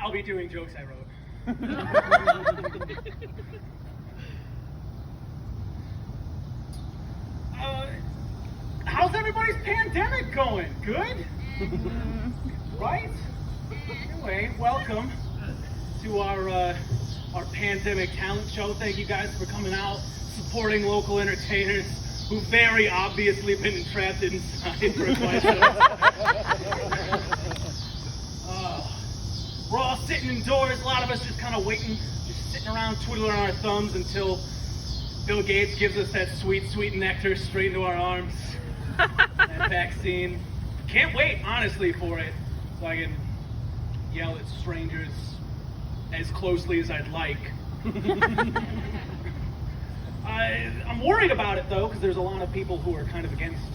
I'll be doing jokes I wrote. How's everybody's pandemic going? Good? Right? Anyway, welcome to our pandemic talent show. Thank you guys for coming out, supporting local entertainers who very obviously been trapped inside for quite a while. We're all sitting indoors, a lot of us just kind of waiting, just sitting around twiddling our thumbs until Bill Gates gives us that sweet, sweet nectar straight into our arms. That vaccine. Can't wait, honestly, for it, so I can yell at strangers as closely as I'd like. I'm worried about it, though, because there's a lot of people who are kind of against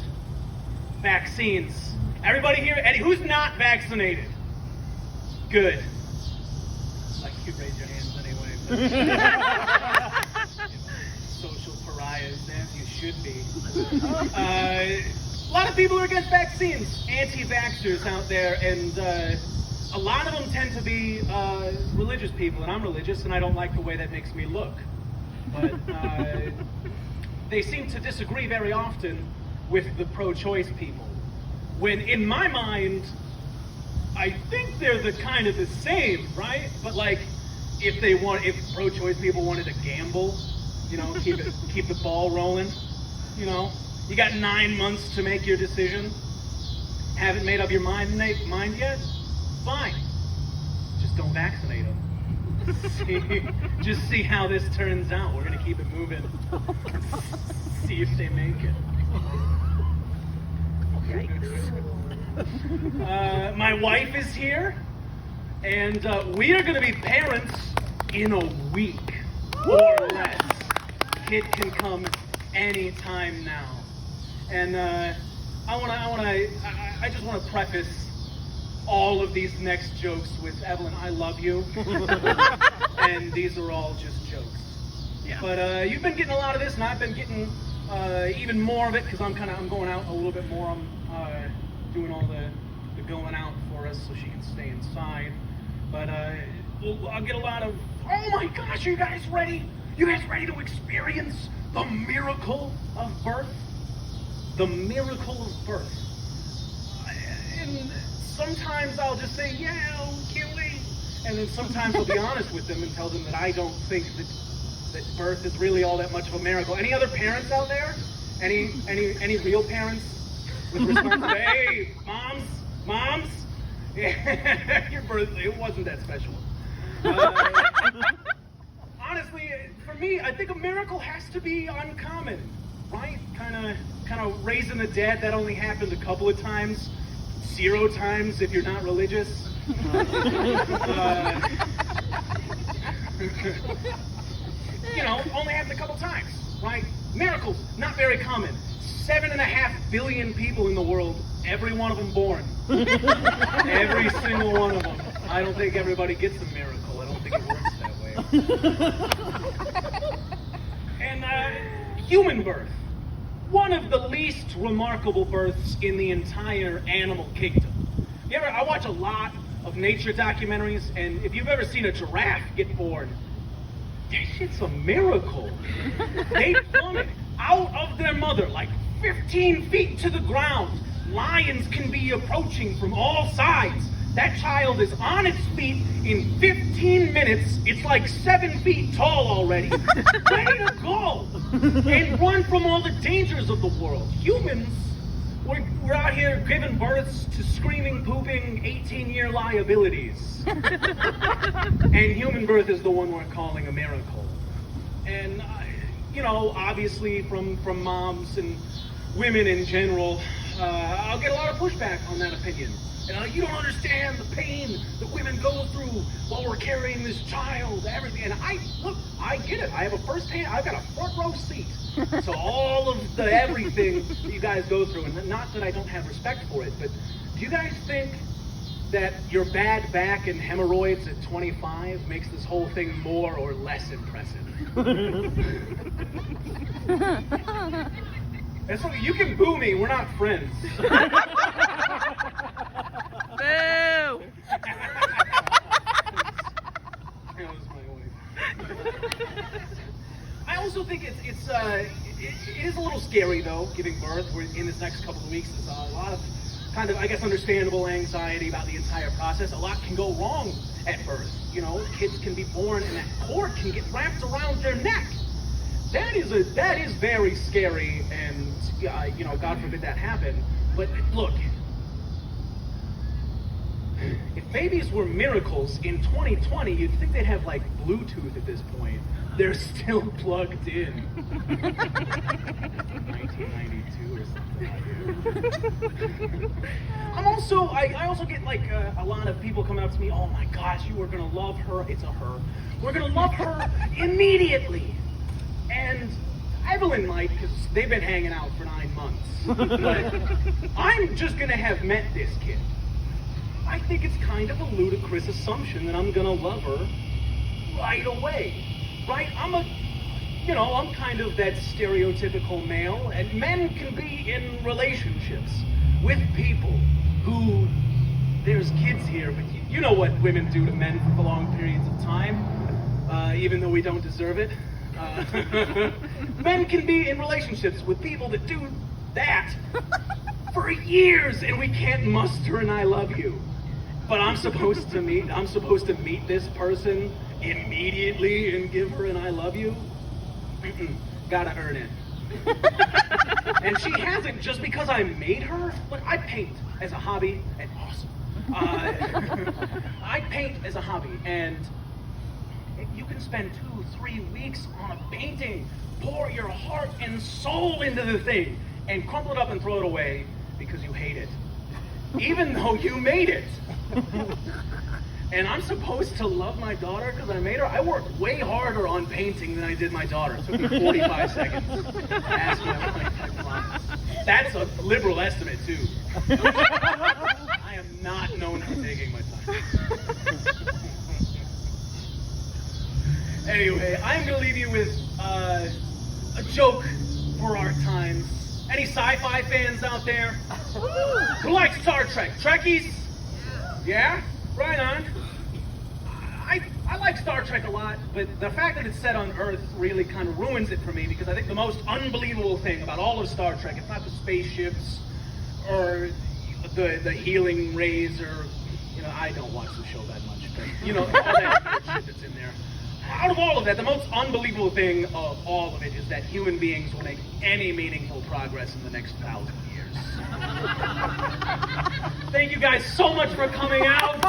vaccines. Everybody here, Eddie, who's not vaccinated? Good. Like, you raise your hands anyway. Social pariahs, as you should be. A lot of people are against vaccines, anti-vaxxers out there, and a lot of them tend to be religious people, and I'm religious, and I don't like the way that makes me look. But they seem to disagree very often with the pro-choice people. When, in my mind, I think they're the kind of the same, right? But like, if pro-choice people wanted to gamble, you know, keep the ball rolling, you know, you got 9 months to make your decision. Haven't made up your mind yet? Fine. Just don't vaccinate them. Just see how this turns out. We're gonna keep it moving. See if they make it. Yikes. My wife is here, and we are going to be parents in a week or less. Kid can come anytime now. And I just want to preface all of these next jokes with, Evelyn, I love you, and these are all just jokes. Yeah. But you've been getting a lot of this, and I've been getting even more of it because I'm going out a little bit more. I'm doing all the going out for us so she can stay inside. But I'll get a lot of, oh my gosh, are you guys ready? You guys ready to experience the miracle of birth? The miracle of birth. And sometimes I'll just say, yeah, can't wait. And then sometimes I'll be honest with them and tell them that I don't think that birth is really all that much of a miracle. Any other parents out there? Any real parents? With responsibility? Hey, moms, yeah, your birthday, it wasn't that special. Honestly, for me, I think a miracle has to be uncommon, right? Kind of raising the dead. That only happened a couple of times, 0 times if you're not religious. You know, only happened a couple times, right? Miracles, not very common. 7.5 billion people in the world, every one of them born. Every single one of them. I don't think everybody gets a miracle. I don't think it works that way. And human birth. One of the least remarkable births in the entire animal kingdom. I watch a lot of nature documentaries, and if you've ever seen a giraffe get born, that shit's a miracle. They plummet out of their mother like 15 feet to the ground. Lions can be approaching from all sides. That child is on its feet in 15 minutes. It's like 7 feet tall already. Ready to go and run from all the dangers of the world. Humans, we're out here giving births to screaming, pooping, 18-year liabilities. And human birth is the one we're calling a miracle. And, obviously from moms and women in general, I'll get a lot of pushback on that opinion. You don't understand the pain that women go through while we're carrying this child, everything. And I get it. I have I've got a front row seat to all of the everything that you guys go through. And not that I don't have respect for it, but do you guys think that your bad back and hemorrhoids at 25 makes this whole thing more or less impressive? That's okay. You can boo me. We're not friends. Boo! also think it is a little scary though, giving birth. We're in this next couple of weeks. There's a lot of kind of, I guess, understandable anxiety about the entire process. A lot can go wrong at birth. You know, kids can be born and that cord can get wrapped around their neck. That is very scary, and you know, God forbid that happen. But look, if babies were miracles in 2020, you'd think they'd have like Bluetooth at this point. They're still plugged in. 1992 or something. I also get like a lot of people coming up to me. Oh my gosh, you are gonna love her. It's a her. We're gonna love her immediately. And Evelyn might, because they've been hanging out for 9 months. But I'm just gonna have met this kid. I think it's kind of a ludicrous assumption that I'm gonna love her right away. Right? I'm kind of that stereotypical male, and men can be in relationships with people who, there's kids here, but you know what women do to men for long periods of time, even though we don't deserve it. Men can be in relationships with people that do that for years, and we can't muster an I love you. But I'm supposed to meet this person immediately and give her an I love you? Gotta earn it. And she hasn't just because I made her. Look, I paint as a hobby, and awesome. I paint as a hobby, and you can spend 2-3 weeks on a painting, pour your heart and soul into the thing, and crumple it up and throw it away because you hate it. Even though you made it. And I'm supposed to love my daughter because I made her? I worked way harder on painting than I did my daughter. It took me 45 seconds to ask her. I promise. That's a liberal estimate, too. I am not known for taking my time. Anyway, I'm going to leave you with a joke for our times. Any sci-fi fans out there? Who likes Star Trek? Trekkies? Yeah? Right on. I like Star Trek a lot, but the fact that it's set on Earth really kind of ruins it for me, because I think the most unbelievable thing about all of Star Trek, it's not the spaceships or the healing rays, or, you know, I don't watch the show that much, but, you know, all that shit that's in there. Out of all of that, the most unbelievable thing of all of it is that human beings will make any meaningful progress in the next 1,000 years. Thank you guys so much for coming out.